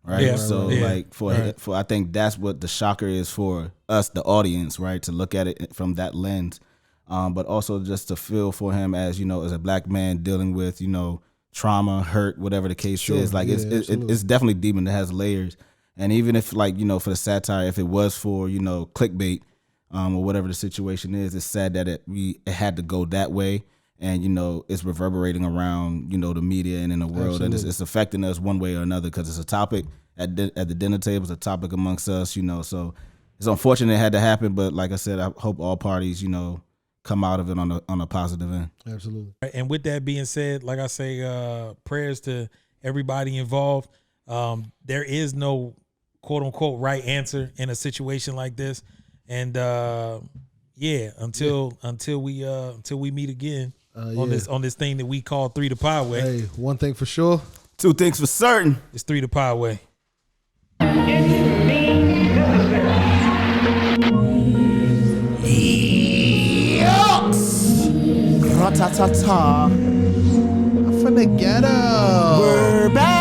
right? Yeah, so for I think that's what the shocker is for us, the audience, right? To look at it from that lens, but also just to feel for him as as a black man dealing with trauma, hurt, whatever the case is. Like it's definitely deep and it has layers. And even if for the satire, if it was for clickbait or whatever the situation is, it's sad that it had to go that way. And it's reverberating around the media and in the world. Absolutely. And it's affecting us one way or another because it's a topic at the dinner table, it's a topic amongst us. So it's unfortunate it had to happen, but like I said, I hope all parties come out of it on a positive end. Absolutely. And with that being said, like I say, prayers to everybody involved. There is no quote unquote right answer in a situation like this. And until we meet again on this thing that we call 3ThePodWay. Hey, one thing for sure, two things for certain. It's 3ThePodWay. Ra-ta-ta-ta. I'm from the ghetto. We're back.